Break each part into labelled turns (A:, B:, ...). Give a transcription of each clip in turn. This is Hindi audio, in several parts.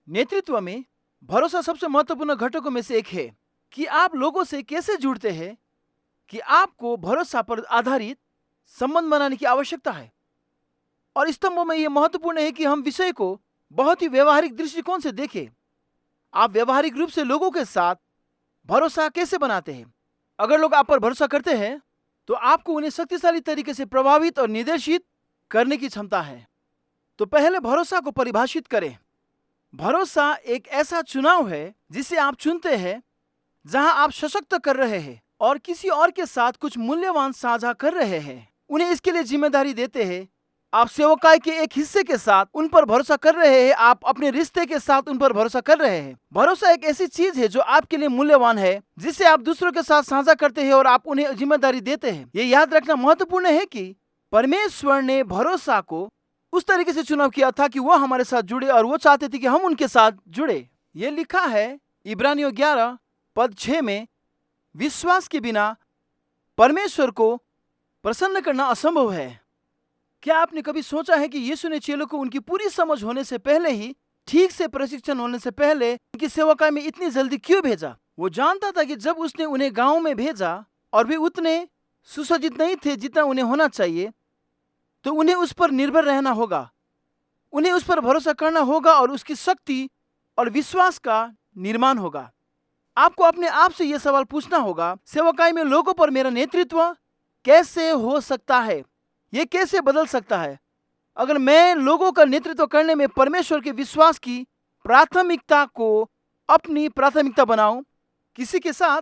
A: नेतृत्व में भरोसा सबसे महत्वपूर्ण घटकों में से एक है कि आप लोगों से कैसे जुड़ते हैं, कि आपको भरोसा पर आधारित संबंध बनाने की आवश्यकता है। और स्तंभों में यह महत्वपूर्ण है कि हम विषय को बहुत ही व्यवहारिक दृष्टिकोण से देखें। आप व्यवहारिक रूप से लोगों के साथ भरोसा कैसे बनाते हैं? अगर लोग आप पर भरोसा करते हैं तो आपको उन्हें शक्तिशाली तरीके से प्रभावित और निर्देशित करने की क्षमता है। तो पहले भरोसा को परिभाषित करें। भरोसा एक ऐसा चुनाव है जिसे आप चुनते हैं जहां आप सशक्त कर रहे हैं और किसी और के साथ कुछ मूल्यवान साझा कर रहे हैं, उन्हें इसके लिए जिम्मेदारी देते हैं। आप सेवकाई के एक हिस्से के साथ उन पर भरोसा कर रहे हैं, आप अपने रिश्ते के साथ उन पर भरोसा कर रहे हैं। भरोसा एक ऐसी चीज है जो आपके लिए मूल्यवान है, जिसे आप दूसरों के साथ साझा करते हैं और आप उन्हें जिम्मेदारी देते हैं। ये याद रखना महत्वपूर्ण है कि परमेश्वर ने भरोसा को उस तरीके से चुनाव किया था कि वह हमारे साथ जुड़े और वो चाहते थे कि हम उनके साथ जुड़े। ये लिखा है इब्रानियों 11:6 में, विश्वास के बिना परमेश्वर को प्रसन्न करना असंभव है। क्या आपने कभी सोचा है कि यीशु ने चेलों को उनकी पूरी समझ होने से पहले ही, ठीक से प्रशिक्षण होने से पहले, उनकी सेवकाई में इतनी जल्दी क्यों भेजा? वो जानता था कि जब उसने उन्हें गांव में भेजा और वे उतने सुसज्जित नहीं थे जितना उन्हें होना चाहिए, तो उन्हें उस पर निर्भर रहना होगा, उन्हें उस पर भरोसा करना होगा और उसकी शक्ति और विश्वास का निर्माण होगा। आपको अपने आप से यह सवाल पूछना होगा, सेवकाई में लोगों पर मेरा नेतृत्व कैसे हो सकता है? यह कैसे बदल सकता है अगर मैं लोगों का नेतृत्व करने में परमेश्वर के विश्वास की प्राथमिकता को अपनी प्राथमिकता बनाऊं? किसी के साथ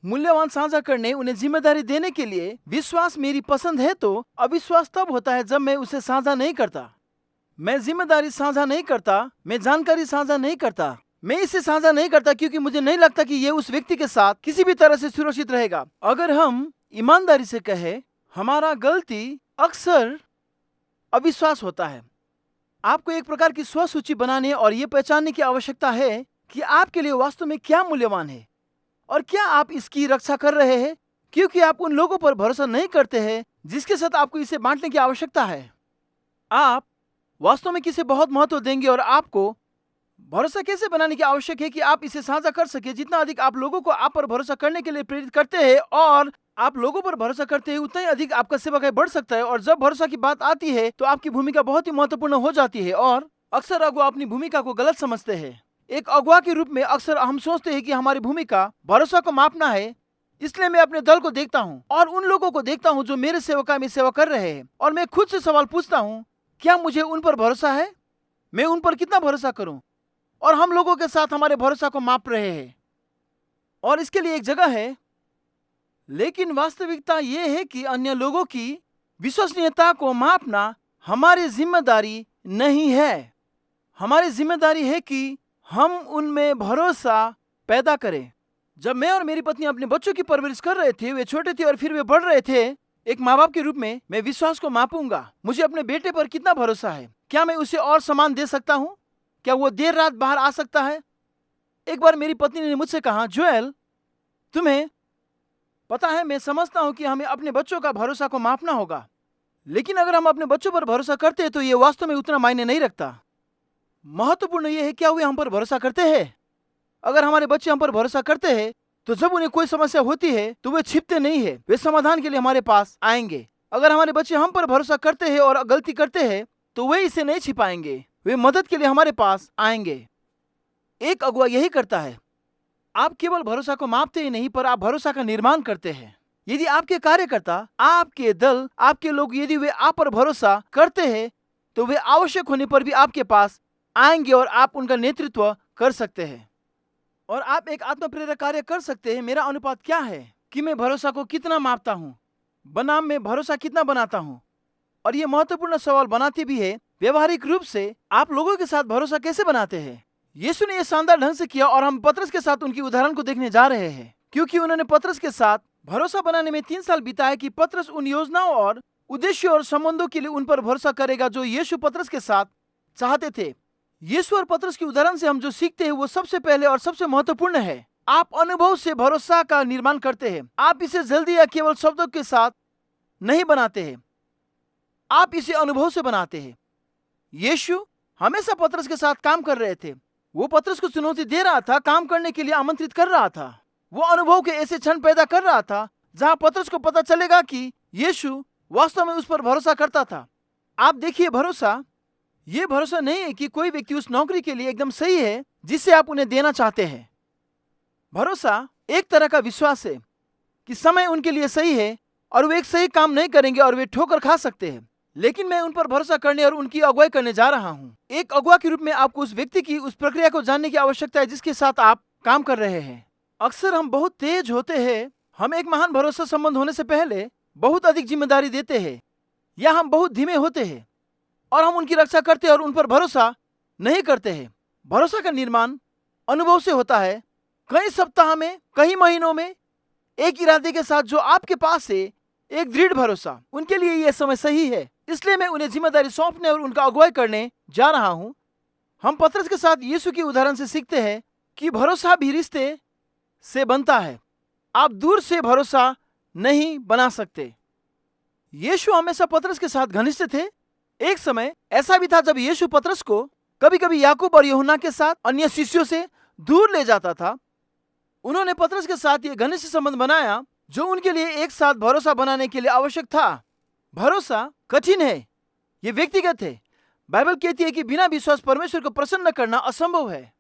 A: मूल्यवान साझा करने, उन्हें जिम्मेदारी देने के लिए विश्वास मेरी पसंद है, तो अविश्वास तब होता है जब मैं उसे साझा नहीं करता। मैं जिम्मेदारी साझा नहीं करता, मैं जानकारी साझा नहीं करता, मैं इसे साझा नहीं करता क्योंकि मुझे नहीं लगता कि यह उस व्यक्ति के साथ किसी भी तरह से सुरक्षित रहेगा। अगर हम ईमानदारी से कहें, हमारा गलती अक्सर अविश्वास होता है। आपको एक प्रकार की स्वसूची बनाने और यह पहचानने की आवश्यकता है कि आपके लिए वास्तव में क्या मूल्यवान है और क्या आप इसकी रक्षा कर रहे हैं, क्योंकि आप उन लोगों पर भरोसा नहीं करते हैं जिसके साथ आपको इसे बांटने की आवश्यकता है। आप वास्तव में किसे बहुत महत्व देंगे और आपको भरोसा कैसे बनाने की आवश्यक है कि आप इसे साझा कर सके। जितना अधिक आप लोगों को आप पर भरोसा करने के लिए प्रेरित करते हैं और आप लोगों पर भरोसा करते हैं, उतना ही अधिक आपका सेवकाई बढ़ सकता है। और जब भरोसा की बात आती है तो आपकी भूमिका बहुत ही महत्वपूर्ण हो जाती है। और अक्सर अगुआ अपनी भूमिका को गलत समझते हैं। एक अगुआ के रूप में अक्सर हम सोचते हैं कि हमारी भूमिका भरोसा को मापना है, इसलिए मैं अपने दल को देखता हूँ और उन लोगों को देखता हूँ जो मेरे सेवकाई में सेवा कर रहे हैं, और मैं खुद से सवाल पूछता हूँ, क्या मुझे उन पर भरोसा है? मैं उन पर कितना भरोसा करूं? और हम लोगों के साथ हमारे भरोसा को माप रहे हैं और इसके लिए एक जगह है। लेकिन वास्तविकता यह है कि अन्य लोगों की विश्वसनीयता को मापना हमारी जिम्मेदारी नहीं है। हमारी जिम्मेदारी है कि हम उनमें भरोसा पैदा करें। जब मैं और मेरी पत्नी अपने बच्चों की परवरिश कर रहे थे, वे छोटे थे और फिर वे बढ़ रहे थे, एक माँ बाप के रूप में मैं विश्वास को मापूंगा। मुझे अपने बेटे पर कितना भरोसा है? क्या मैं उसे और सामान दे सकता हूँ? क्या वो देर रात बाहर आ सकता है? एक बार मेरी पत्नी ने मुझसे कहा, जोएल, तुम्हें पता है, मैं समझता हूं कि हमें अपने बच्चों का भरोसा को मापना होगा, लेकिन अगर हम अपने बच्चों पर भरोसा करते हैं तो ये वास्तव में उतना मायने नहीं रखता। महत्वपूर्ण यह है क्या वे हम पर भरोसा करते हैं। अगर हमारे बच्चे हम पर भरोसा करते हैं तो जब उन्हें कोई समस्या होती है तो वे छिपते नहीं है, वे समाधान के लिए हमारे पास आएंगे। अगर हमारे बच्चे हम पर भरोसा करते हैं और गलती करते हैं तो वे इसे नहीं छिपाएंगे, वे मदद के लिए हमारे पास आएंगे। एक अगुआ यही करता है। आप केवल भरोसा को मापते ही नहीं, पर आप भरोसा का निर्माण करते हैं। यदि आपके कार्यकर्ता, आपके दल, आपके लोग, यदि वे आप पर भरोसा करते हैं तो वे आवश्यक होने पर भी आपके पास आएंगे और आप उनका नेतृत्व कर सकते हैं और आप एक आत्मप्रेरक कार्य कर सकते हैं। मेरा अनुपात क्या है कि मैं भरोसा को कितना मापता हूं बनाम मैं भरोसा कितना बनाता हूं। और यह महत्वपूर्ण सवाल बनाते भी है, व्यवहारिक रूप से आप लोगों के साथ भरोसा कैसे बनाते हैं। यीशु ने यह शानदार ढंग से किया और हम पतरस के साथ उनकी उदाहरण को देखने जा रहे हैं, क्योंकि उन्होंने पतरस के साथ भरोसा बनाने में 3 साल बिताए कि पतरस उन योजनाओं और उद्देश्यों और संबंधों के लिए उन पर भरोसा करेगा जो यीशु पतरस के साथ चाहते थे। यीशु और पतरस की उदाहरण से हम जो सीखते हैं वो सबसे पहले और सबसे महत्वपूर्ण है, आप अनुभव से भरोसा का निर्माण करते हैं। आप इसे जल्दी या केवल शब्दों के साथ नहीं बनाते हैं, आप इसे अनुभव से बनाते हैं। यीशु हमेशा पतरस के साथ काम कर रहे थे वो पतरस को चुनौती दे रहा था, काम करने के लिए आमंत्रित कर रहा था। वो अनुभव के ऐसे क्षण पैदा कर रहा था जहां पतरस को पता चलेगा कि यीशु वास्तव में उस पर भरोसा करता था। आप देखिए, भरोसा ये भरोसा नहीं है कि कोई व्यक्ति उस नौकरी के लिए एकदम सही है जिसे आप उन्हें देना चाहते हैं। भरोसा एक तरह का विश्वास है कि समय उनके लिए सही है और वे एक सही काम नहीं करेंगे और वे ठोकर खा सकते हैं, लेकिन मैं उन पर भरोसा करने और उनकी अगुवाई करने जा रहा हूं। एक अगुवा के रूप में आपको उस व्यक्ति की उस प्रक्रिया को जानने की आवश्यकता है जिसके साथ आप काम कर रहे हैं। अक्सर हम बहुत तेज होते हैं, हम एक महान भरोसा संबंध होने से पहले बहुत अधिक जिम्मेदारी देते हैं, या हम बहुत धीमे होते हैं और हम उनकी रक्षा करते हैं और उन पर भरोसा नहीं करते हैं। भरोसा का निर्माण अनुभव से होता है, कई सप्ताह में, कई महीनों में, एक इरादे के साथ जो आपके पास है, एक दृढ़ भरोसा। उनके लिए यह समय सही है, इसलिए मैं उन्हें जिम्मेदारी सौंपने और उनका अगुवाई करने जा रहा हूं। हम पतरस के साथ यीशु के उदाहरण से सीखते हैं कि भरोसा भी रिश्ते से बनता है। आप दूर से भरोसा नहीं बना सकते। यीशु हमेशा पतरस के साथ घनिष्ठ थे। एक समय ऐसा भी था जब यीशु पतरस को कभी कभी याकूब और यूहन्ना के साथ अन्य शिष्यों से दूर ले जाता था। उन्होंने पतरस के साथ ये घनिष्ठ संबंध बनाया जो उनके लिए एक साथ भरोसा बनाने के लिए आवश्यक था। भरोसा कठिन है, ये व्यक्तिगत है। बाइबल कहती है कि बिना विश्वास परमेश्वर को प्रसन्न करना असंभव है।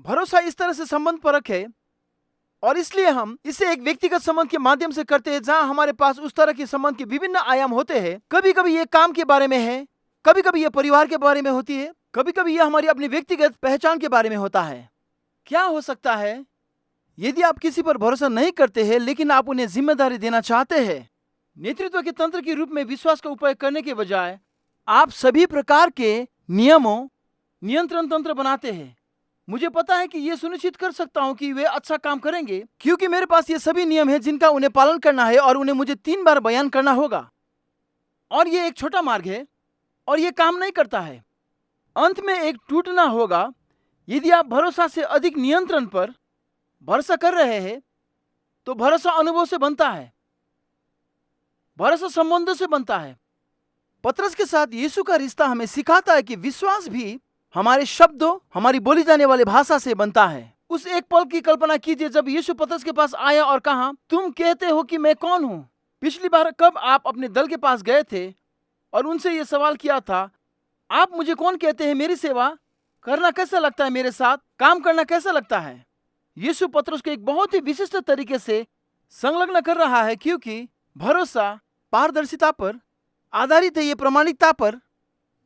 A: भरोसा इस तरह से संबंध परक है और इसलिए हम इसे एक व्यक्तिगत संबंध के माध्यम से करते हैं जहां हमारे पास उस तरह के संबंध के विभिन्न आयाम होते हैं। कभी कभी ये काम के बारे में है, कभी कभी ये परिवार के बारे में होती है, कभी कभी यह हमारी अपनी व्यक्तिगत पहचान के बारे में होता है। क्या हो सकता है यदि आप किसी पर भरोसा नहीं करते हैं लेकिन आप उन्हें जिम्मेदारी देना चाहते हैं? नेतृत्व के तंत्र के रूप में विश्वास का उपयोग करने के बजाय आप सभी प्रकार के नियमों, नियंत्रण तंत्र बनाते हैं। मुझे पता है कि यह सुनिश्चित कर सकता हूं कि वे अच्छा काम करेंगे क्योंकि मेरे पास ये सभी नियम हैं जिनका उन्हें पालन करना है और उन्हें मुझे 3 बार बयान करना होगा। और ये एक छोटा मार्ग है और ये काम नहीं करता है। अंत में एक टूटना होगा। यदि आप भरोसा से अधिक नियंत्रण पर भरोसा कर रहे हैं तो भरोसा अनुभव से बनता है, भरोसा संबंधों से बनता है। पतरस के साथ यीशु का रिश्ता हमें सिखाता है कि विश्वास भी हमारे शब्दों, हमारी बोली जाने वाली भाषा से बनता है। उस एक पल की कल्पना कीजिए जब यीशु पतरस के पास आया और कहा, तुम कहते हो कि मैं कौन हूं? पिछली बार कब आप अपने दल के पास गए थे और उनसे यह सवाल किया था, आप मुझे कौन कहते हैं? मेरी सेवा करना कैसा लगता है? मेरे साथ काम करना कैसा लगता है? यीशु पतरस को एक बहुत ही विशिष्ट तरीके से संलग्न कर रहा है क्योंकि भरोसा पारदर्शिता पर आधारित है, ये प्रामाणिकता पर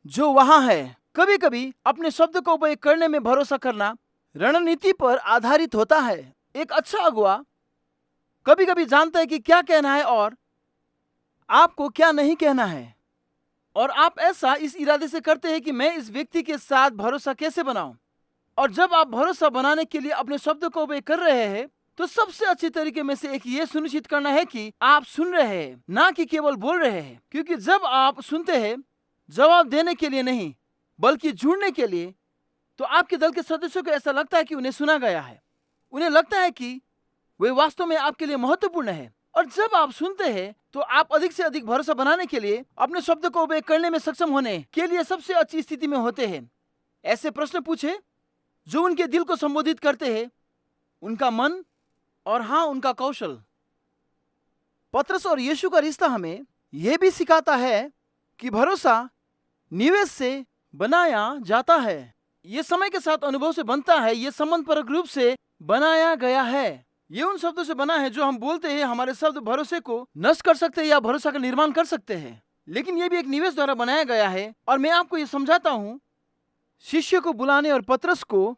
A: जो वहां है। कभी कभी अपने शब्द का उपयोग करने में भरोसा करना रणनीति पर आधारित होता है। एक अच्छा अगुवा कभी कभी जानता है कि क्या कहना है और आपको क्या नहीं कहना है, और आप ऐसा इस इरादे से करते हैं कि मैं इस व्यक्ति के साथ भरोसा कैसे बनाऊं। और जब आप भरोसा बनाने के लिए अपने शब्दों का उपयोग कर रहे हैं तो सबसे अच्छे तरीके में से एक ये सुनिश्चित करना है कि आप सुन रहे हैं, ना कि केवल बोल रहे हैं। क्योंकि जब आप सुनते हैं जवाब देने के लिए नहीं बल्कि जुड़ने के लिए, तो आपके दल के सदस्यों को ऐसा लगता है कि उन्हें सुना गया है। उन्हें लगता है कि वे वास्तव में आपके लिए महत्वपूर्ण है। और जब आप सुनते हैं तो आप अधिक से अधिक भरोसा बनाने के लिए अपने शब्दों को उपयोग करने में सक्षम होने के लिए सबसे अच्छी स्थिति में होते हैं। ऐसे प्रश्न पूछे जो उनके दिल को संबोधित करते हैं, उनका मन और हाँ, उनका कौशल। पतरस और यीशु का रिश्ता हमें यह भी सिखाता है कि भरोसा निवेश से बनाया जाता है। यह समय के साथ अनुभव से बनता है। यह संबंधपरक रूप से बनाया गया है। ये उन शब्दों से बना है जो हम बोलते हैं। हमारे शब्द भरोसे को नष्ट कर सकते हैं या भरोसा का निर्माण कर सकते हैं, लेकिन यह भी एक निवेश द्वारा बनाया गया है। और मैं आपको यह समझाता हूं, शिष्य को बुलाने और पतरस को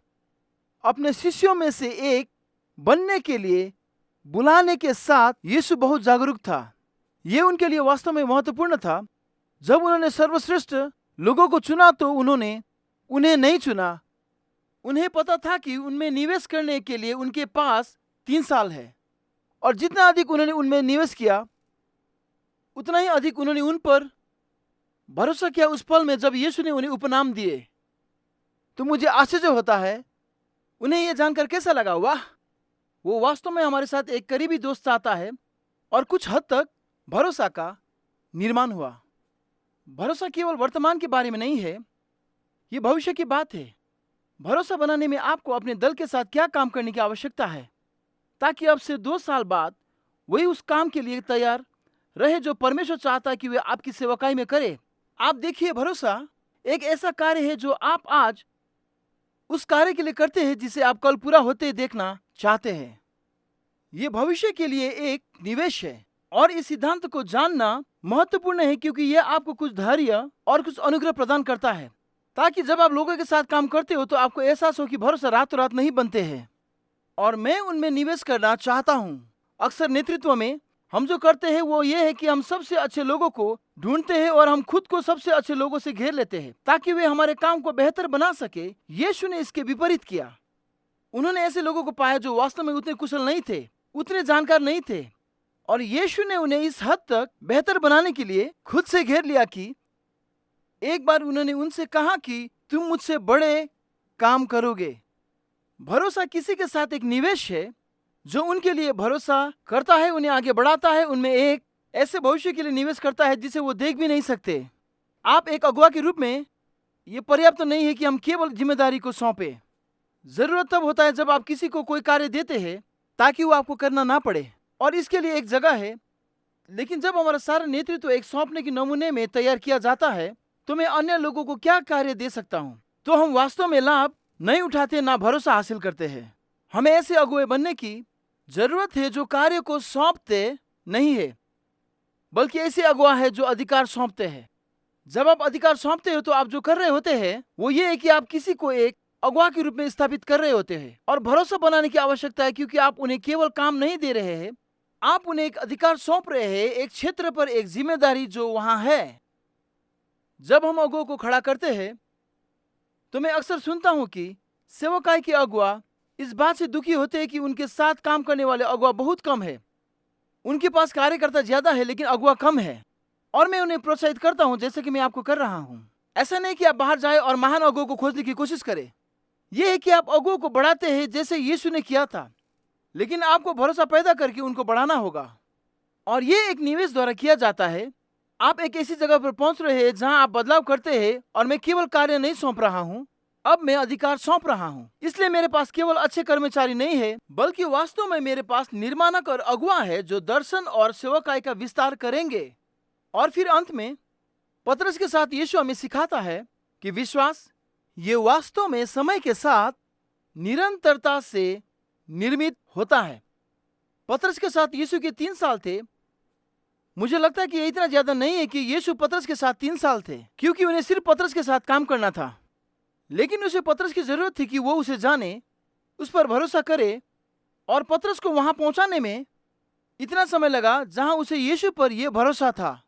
A: अपने शिष्यों में से एक बनने के लिए बुलाने के साथ यीशु बहुत जागरूक था। यह उनके लिए वास्तव में महत्वपूर्ण था। जब उन्होंने सर्वश्रेष्ठ लोगों को चुना तो उन्होंने उन्हें नहीं चुना। उन्हें पता था कि उनमें निवेश करने के लिए उनके पास 3 साल है, और जितना अधिक उन्होंने उनमें निवेश किया उतना ही अधिक उन्होंने उन पर भरोसा किया। उस पल में जब यीशु ने उन्हें उपनाम दिए तो मुझे आश्चर्य होता है उन्हें यह जानकर कैसा लगा। वाह, वो वास्तव में हमारे साथ एक करीबी दोस्त चाहता है। और कुछ हद तक भरोसा का निर्माण हुआ। भरोसा केवल वर्तमान के बारे में नहीं है, ये भविष्य की बात है। भरोसा बनाने में आपको अपने दल के साथ क्या काम करने की आवश्यकता है, ताकि अब से 2 साल बाद वही उस काम के लिए तैयार रहे जो परमेश्वर चाहता है कि वे आपकी सेवकाई में करे। आप देखिए, भरोसा एक ऐसा कार्य है जो आप आज उस कार्य के लिए करते हैं जिसे आप कल पूरा होते देखना चाहते हैं। ये भविष्य के लिए एक निवेश है और इस सिद्धांत को जानना महत्वपूर्ण है, क्योंकि यह आपको कुछ धैर्य और कुछ अनुग्रह प्रदान करता है, ताकि जब आप लोगों के साथ काम करते हो तो आपको एहसास हो कि भरोसा रातों रात नहीं बनते हैं। और मैं उनमें निवेश करना चाहता हूँ। अक्सर नेतृत्व में हम जो करते हैं वो ये है कि हम सबसे अच्छे लोगों को ढूंढते हैं और हम खुद को सबसे अच्छे लोगों से घेर लेते हैं ताकि वे हमारे काम को बेहतर बना सके। यीशु ने इसके विपरीत किया। उन्होंने ऐसे लोगों को पाया जो वास्तव में उतने कुशल नहीं थे, उतने जानकार नहीं थे, और यीशु ने उन्हें इस हद तक बेहतर बनाने के लिए खुद से घेर लिया कि एक बार उन्होंने उनसे कहा कि तुम मुझसे बड़े काम करोगे। भरोसा किसी के साथ एक निवेश है जो उनके लिए भरोसा करता है, उन्हें आगे बढ़ाता है, उनमें एक ऐसे भविष्य के लिए निवेश करता है जिसे वो देख भी नहीं सकते। आप एक अगुवा के रूप में ये पर्याप्त नहीं है कि हम केवल जिम्मेदारी को सौंपे। जरूरत तब होता है जब आप किसी को कोई कार्य देते हैं ताकि वो आपको करना ना पड़े, और इसके लिए एक जगह है। लेकिन जब हमारा सारा नेतृत्व एक सौंपने के नमूने में तैयार किया जाता है तो मैं अन्य लोगों को क्या कार्य दे सकता हूँ, तो हम वास्तव में लाभ नहीं उठाते, ना भरोसा हासिल करते हैं। हमें ऐसे अगुवे बनने की जरूरत है जो कार्य को सौंपते नहीं है, बल्कि ऐसे अगुवा है जो अधिकार सौंपते हैं। जब आप अधिकार सौंपते हो तो आप जो कर रहे होते हैं वो ये है कि आप किसी को एक अगुवा के रूप में स्थापित कर रहे होते हैं। और भरोसा बनाने की आवश्यकता है, क्योंकि आप उन्हें केवल काम नहीं दे रहे हैं, आप उन्हें एक अधिकार सौंप रहे हैं, एक क्षेत्र पर एक जिम्मेदारी जो वहां है। जब हम अगुवा को खड़ा करते हैं तो मैं अक्सर सुनता हूं कि सेवकाई के अगुवा इस बात से दुखी होते हैं कि उनके साथ काम करने वाले अगुवा बहुत कम है। उनके पास कार्यकर्ता ज्यादा है लेकिन अगुवा कम है। और मैं उन्हें प्रोत्साहित करता हूं, जैसे कि मैं आपको कर रहा हूं। ऐसा नहीं कि आप बाहर जाए और महान अगुवा को खोजने की कोशिश करें। यह है कि आप अगुवा को बढ़ाते हैं जैसे यीशु ने किया था, लेकिन आपको भरोसा पैदा करके उनको बढ़ाना होगा। और यह एक निवेश द्वारा किया जाता है। आप एक ऐसी जगह पर पहुंच रहे हैं जहां आप बदलाव करते हैं, और मैं केवल कार्य नहीं सौंप रहा हूं, अब मैं अधिकार सौंप रहा हूं। इसलिए मेरे पास केवल अच्छे कर्मचारी नहीं है, बल्कि वास्तव में मेरे पास निर्माणक और अगुवा है जो दर्शन और सेवकाई का विस्तार करेंगे। और फिर अंत में पतरस के साथ यीशु हमें सिखाता है कि विश्वास ये वास्तव में समय के साथ निरंतरता से निर्मित होता है। पतरस के साथ यीशु के 3 साल थे। मुझे लगता है कि ये इतना ज्यादा नहीं है कि यीशु पतरस के साथ 3 साल थे, क्योंकि उन्हें सिर्फ पतरस के साथ काम करना था। लेकिन उसे पतरस की जरूरत थी कि वो उसे जाने, उस पर भरोसा करे, और पतरस को वहां पहुंचाने में इतना समय लगा जहां उसे यीशु पर यह भरोसा था।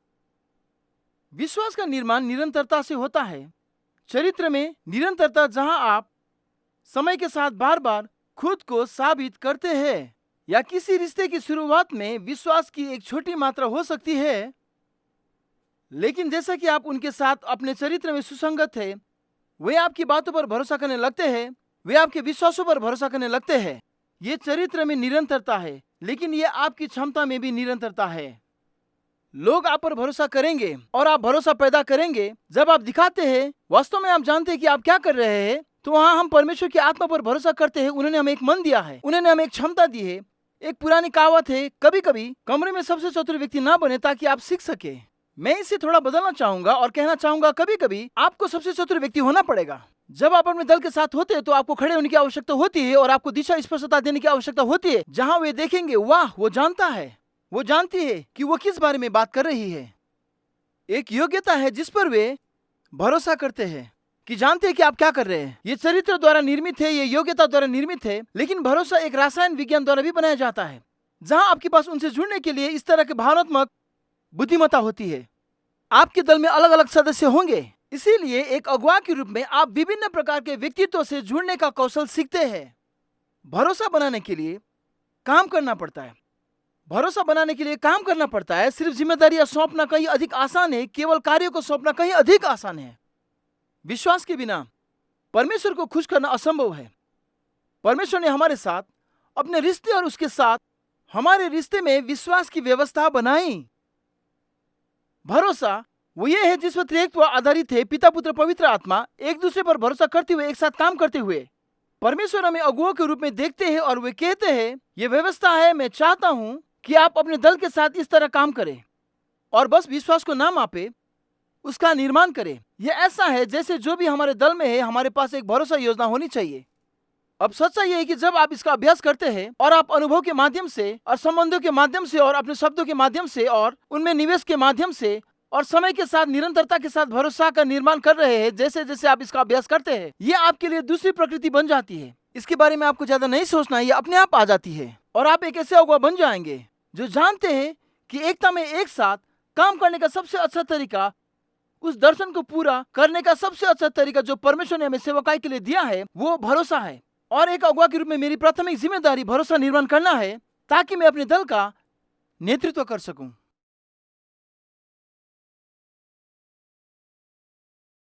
A: विश्वास का निर्माण निरंतरता से होता है। चरित्र में निरंतरता जहां आप समय के साथ बार बार खुद को साबित करते हैं, या किसी रिश्ते की शुरुआत में विश्वास की एक छोटी मात्रा हो सकती है, लेकिन जैसा कि आप उनके साथ अपने चरित्र में सुसंगत है, वे आपकी बातों पर भरोसा करने लगते हैं, वे आपके विश्वासों पर भरोसा करने लगते हैं। ये चरित्र में निरंतरता है, लेकिन ये आपकी क्षमता में भी निरंतरता है। लोग आप पर भरोसा करेंगे और आप भरोसा पैदा करेंगे जब आप दिखाते हैं वास्तव में आप जानते हैं कि आप क्या कर रहे हैं। तो वहां हम परमेश्वर की आत्मा पर भरोसा करते हैं। उन्होंने हमें एक मन दिया है, उन्होंने हमें एक क्षमता दी है। एक पुरानी कहावत है, कभी कभी कमरे में सबसे चतुर व्यक्ति ना बने ताकि आप सीख सके। मैं इसे थोड़ा बदलना चाहूंगा और कहना चाहूंगा, कभी कभी आपको सबसे चतुर व्यक्ति होना पड़ेगा। जब आप अपने दल के साथ होते हैं तो आपको खड़े होने की आवश्यकता होती है और आपको दिशा स्पष्टता देने की आवश्यकता होती है, जहां वे देखेंगे वाह वो जानता है, वो जानती है कि वो किस बारे में बात कर रही है। एक योग्यता है जिस पर वे भरोसा करते हैं, कि जानते हैं कि आप क्या कर रहे हैं। ये चरित्र द्वारा निर्मित है, ये योग्यता द्वारा निर्मित है। लेकिन भरोसा एक रासायन विज्ञान द्वारा भी बनाया जाता है, जहां आपके पास उनसे जुड़ने के लिए इस तरह के भावनात्मक बुद्धिमत्ता होती है। आपके दल में अलग अलग सदस्य होंगे, इसीलिए एक अगुवा के रूप में आप विभिन्न प्रकार के व्यक्तित्व से जुड़ने का कौशल सीखते हैं। भरोसा बनाने के लिए काम करना पड़ता है। भरोसा बनाने के लिए काम करना पड़ता है। सिर्फ जिम्मेदारियां सौंपना कहीं अधिक आसान है, केवल कार्यों को सौंपना कहीं अधिक आसान है। विश्वास के बिना परमेश्वर को खुश करना असंभव है। परमेश्वर ने हमारे साथ अपने रिश्ते और उसके साथ हमारे रिश्ते में विश्वास की व्यवस्था बनाई। भरोसा वो ये है जिस पर त्रिएकत्व आधारित है, पिता, पुत्र, पवित्र आत्मा, एक दूसरे पर भरोसा करते हुए, एक साथ काम करते हुए। परमेश्वर हमें अगुओं के रूप में देखते हैं और वे कहते हैं, ये व्यवस्था है, मैं चाहता हूं कि आप अपने दल के साथ इस तरह काम करें और बस विश्वास को ना मापे, उसका निर्माण करें। यह ऐसा है जैसे जो भी हमारे दल में है, हमारे पास एक भरोसा योजना होनी चाहिए। अब सच्चाई यह है कि जब आप इसका अभ्यास करते हैं और आप अनुभव के माध्यम से और संबंधों के माध्यम से और अपने शब्दों के माध्यम से और उनमें निवेश के माध्यम से और समय के साथ निरंतरता के साथ भरोसा का निर्माण कर रहे हैं, जैसे जैसे आप इसका अभ्यास करते हैं, ये आपके लिए दूसरी प्रकृति बन जाती है। इसके बारे में आपको ज्यादा नहीं सोचना है, ये अपने आप आ जाती है और आप एक ऐसे अगुआ बन जाएंगे जो जानते हैं कि एकता में एक साथ काम करने का सबसे अच्छा तरीका, उस दर्शन को पूरा करने का सबसे अच्छा तरीका जो परमेश्वर ने हमें सेवकाई के लिए दिया है, वो भरोसा है। और एक अगुआ के रूप में मेरी प्राथमिक जिम्मेदारी भरोसा निर्माण करना है ताकि मैं अपने दल का नेतृत्व कर सकूं।